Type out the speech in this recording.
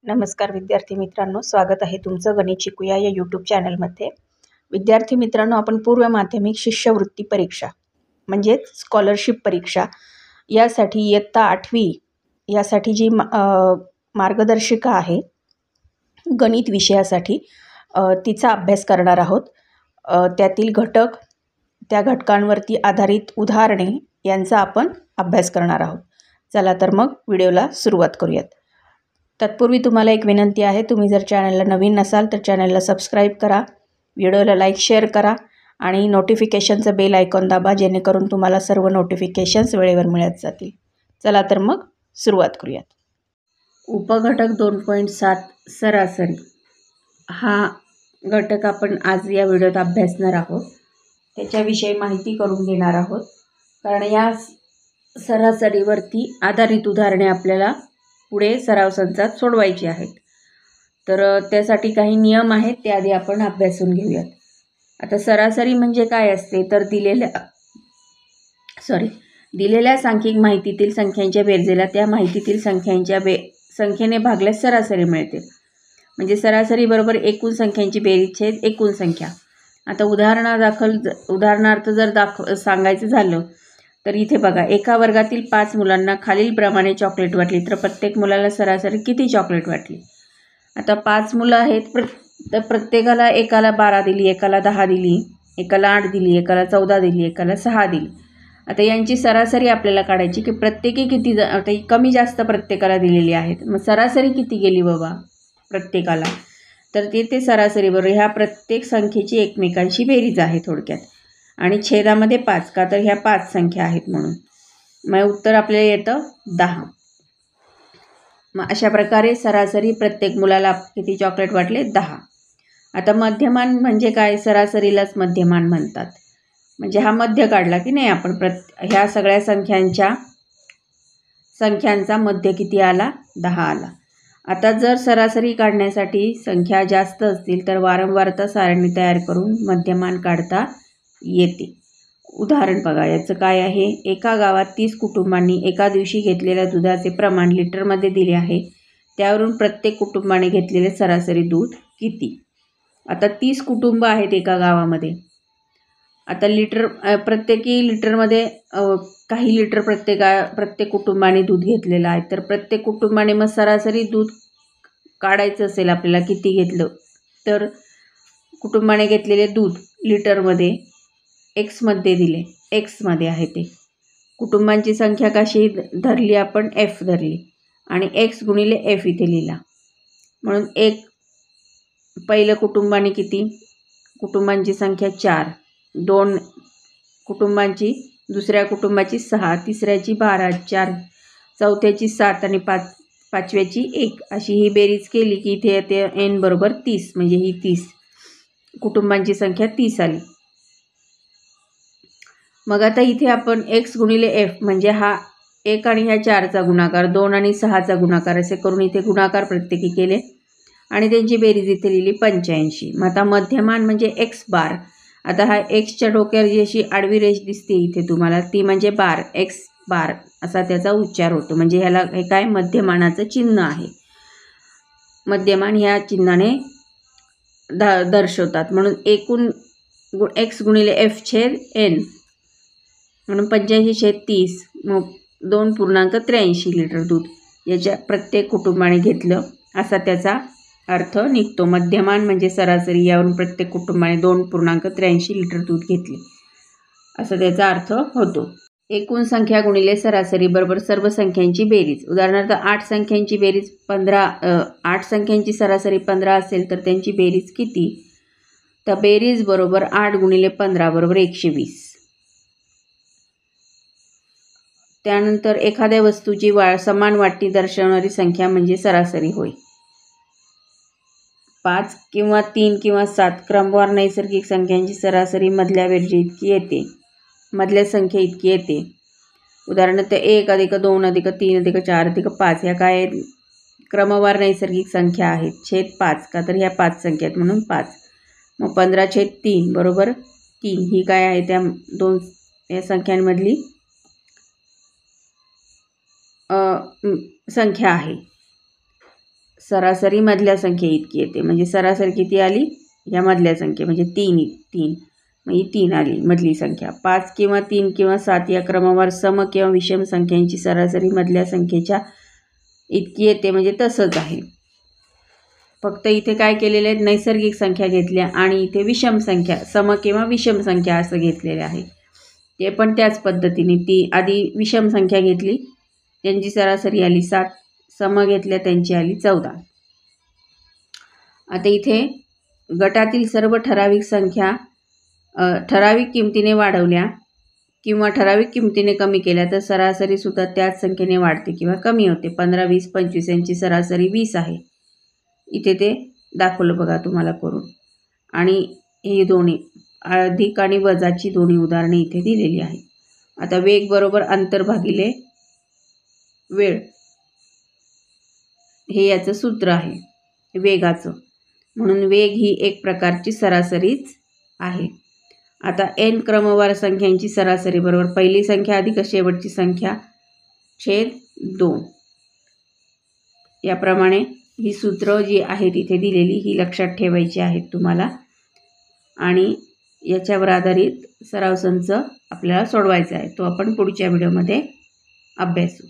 नमस्कार विद्यार्थी मित्रांनो, स्वागत आहे तुमचं गणित शिकूया या यूट्यूब चॅनलमध्ये। विद्यार्थी मित्रांनो, आपण पूर्व माध्यमिक शिष्यवृत्ती परीक्षा म्हणजेच स्कॉलरशिप परीक्षा यासाठी इयत्ता 8वी यासाठी जी मार्गदर्शिका आहे गणित विषयासाठी तिचा अभ्यास करणार आहोत। त्यातील घटक, त्या घटकांवरती आधारित उदाहरणे यांचा आपण अभ्यास करणार आहोत। चला तर मग व्हिडिओला सुरुवात करूयात। तत्पूर्वी तुम्हाला एक विनंती आहे, तुम्ही जर चॅनलला नवीन नसाल तर चॅनलला सबस्क्राईब करा, व्हिडिओला लाईक शेअर करा आणि नोटिफिकेशनचं बेल आयकॉन दाबा, जेणेकरून तुम्हाला सर्व नोटिफिकेशन्स वेळेवर मिळत जातील। चला तर मग सुरुवात करूयात। उपघटक 2.7 सरासरी हा घटक आपण आज या व्हिडिओत अभ्यासणार आहोत। त्याच्याविषयी माहिती करून घेणार आहोत, कारण या सरासरीवरती आधारित उदाहरणे आपल्याला पुढे सराव संचात सोडवायची आहेत। तर त्यासाठी काही नियम आहेत, ते आधी आपण अभ्यासून घेऊयात। आता सरासरी म्हणजे काय असते तर दिलेल्या सांख्यिक माहितीतील संख्यांच्या बेरजेला त्या माहितीतील संख्यांच्या संख्येने भागल्यास सरासरी मिळते। म्हणजे सरासरी बरोबर एकूण संख्यांची बेरीज छेद एकूण संख्या। आता उदाहरणार्थ जर सांगायचं झालं तर इथे बघा, एका वर्गातील 5 मुलांना खालीलप्रमाणे चॉकलेट वाटली तर प्रत्येक मुलाला सरासरी किती चॉकलेट वाटली। आता 5 मुलं आहेत, तर प्रत्येकाला एकाला 12 दिली, एकाला 10 दिली, एकाला 8 दिली, एकाला 14 दिली, एकाला 6 दिली। आता यांची सरासरी आपल्याला काढायची की प्रत्येकी किती, आता कमी जास्त प्रत्येकाला दिलेली आहेत, मग सरासरी किती गेली बाबा प्रत्येकाला, तर ते सरासरी बरोबर ह्या प्रत्येक संख्येची एकमेकांशी बेरीज आहे थोडक्यात। आणि छेदामध्ये 5 का, तर ह्या 5 संख्या आहेत म्हणून मग उत्तर आपल्याला येतं 10। मग अशा प्रकारे सरासरी प्रत्येक मुलाला किती चॉकलेट वाटले, 10। आता मध्यमान म्हणजे काय, सरासरीलाच मध्यमान म्हणतात। म्हणजे हा मध्य काढला की नाही आपण, ह्या सगळ्या संख्यांचा मध्य किती आला, 10 आला। आता जर सरासरी काढण्यासाठी संख्या जास्त असतील तर वारंवारता सारणी तयार करून मध्यमान काढता येते। उदाहरण बघा, याचं काय आहे, एका गावात 30 कुटुंबांनी एका दिवशी घेतलेल्या दुधाचे प्रमाण लिटरमध्ये दिले आहे, त्यावरून प्रत्येक कुटुंबाने घेतलेले सरासरी दूध किती। आता 30 कुटुंब आहेत एका गावामध्ये। आता प्रत्येकी लिटरमध्ये काही लिटर प्रत्येक कुटुंबाने दूध घेतलेलं आहे, तर प्रत्येक कुटुंबाने मग सरासरी दूध काढायचं असेल आपल्याला किती घेतलं, तर कुटुंबाने घेतलेले दूध लिटरमध्ये एक्समध्ये दिले, एक्समध्ये आहे ते। कुटुंबांची संख्या कशी धरली आपण, एफ धरली आणि एक्स गुणिले एफ इथे लिहिला, म्हणून पहिलं कुटुंबाने किती, कुटुंबांची संख्या 4, 2 कुटुंबांची, दुसऱ्या कुटुंबाची 6, तिसऱ्याची 12, 4 चौथ्याची 7 आणि 5व्याची 1 अशी ही बेरीज केली की इथे येते n बरोबर 30, म्हणजे ही 30 कुटुंबांची संख्या 30 आली। मग आता इथे आपण एक्स गुणिले एफ म्हणजे हा 1 आणि ह्या 4चा गुणाकार, 2 आणि 6चा गुणाकार, असे करून इथे गुणाकार प्रत्येकी केले आणि त्यांची बेरीज इथे लिहिली 85। मग आता मध्यमान म्हणजे एक्स बार। आता हा एक्सच्या डोक्यावर जी अशी आडवी रेष दिसते इथे तुम्हाला, ती म्हणजे बार, एक्स बार असा त्याचा उच्चार होतो। म्हणजे ह्याला हे काय, मध्यमानाचं चिन्ह आहे। मध्यमान ह्या चिन्हाने दर्शवतात, म्हणून एकूण एक्स गुणिले एफ छेद एन, म्हणून 85/30 मग 2.83 लिटर दूध याच्या प्रत्येक कुटुंबाने घेतलं, असा त्याचा अर्थ निघतो। मध्यमान म्हणजे सरासरी, यावरून प्रत्येक कुटुंबाने 2.83 लिटर दूध घेतले असा त्याचा अर्थ होतो। एकूण संख्या गुणिले सरासरी बरोबर सर्व संख्यांची बेरीज। उदाहरणार्थ 8 संख्यांची बेरीज 15, 8 संख्यांची सरासरी 15 असेल तर त्यांची बेरीज किती, तर बेरीज बरोबर 8 गुणिले 15 बरोबर 120। त्यानंतर एखाद्या वस्तूची समान वाटणी दर्शवणारी संख्या म्हणजे सरासरी होय। 5 किंवा 3 किंवा 7 क्रमवार नैसर्गिक संख्यांची सरासरी मधल्या बेरजे इतकी येते, मधल्या संख्ये इतकी येते। उदाहरणार्थ 1 + 2 + 3 + 4 + 5 ह्या काय क्रमवार नैसर्गिक संख्या आहेत, छेद 5 का, तर ह्या 5 संख्या आहेत म्हणून 5। मग 15/3 बरोबर 3 ही काय आहे, त्या दोन या संख्यांमधली संख्या आहे। सरासरी मधल्या संख्ये इतकी येते. म्हणजे सरासरी किती आली? या मधल्या संख्ये म्हणजे 3 मग ही 3 आली मधली संख्या. 5 किंवा 3 किंवा 7 या क्रमावर सम किंवा विषम संख्यांची सरासरी मधल्या संख्येच्या इतकी येते. म्हणजे तसंच आहे. फक्त इथे काय केलेलं आहे? नैसर्गिक संख्या घेतल्या आणि इथे विषम संख्या, सम किंवा विषम संख्या असं घेतलेलं आहे. ते पण त्याच पद्धतीने ती आधी विषम संख्या घेतली, त्यांची सरासरी आली 7, सम घेतल्या त्यांची आली 14. आता इथे गटातील सर्व ठराविक संख्या ठराविक किमतीने वाढवल्या किंवा ठराविक किमतीने कमी केल्या तर सरासरीसुद्धा त्याच संख्येने वाढते किंवा कमी होते. 15, 20, 25 यांची सरासरी 20 आहे. इथे ते दाखवलं बघा तुम्हाला करून. आणि हे दोन्ही अधिक आणि वजाची दोन्ही उदाहरणे इथे दिलेली आहेत. आता वेग बरोबर अंतर भागिले वेळ हे याचं सूत्र आहे वेगाचं. म्हणून वेग ही एक प्रकारची सरासरीच आहे. आता n क्रमवार संख्यांची सरासरी बरोबर पहिली संख्या अधिक शेवटची संख्या छेद 2. याप्रमाणे ही सूत्र जी आहेत इथे दिलेली ही लक्षात ठेवायची आहेत तुम्हाला. आणि याच्यावर आधारित सराव संच आपल्याला सोडवायचा आहे. तो आपण पुढच्या व्हिडिओमध्ये अभ्यासू.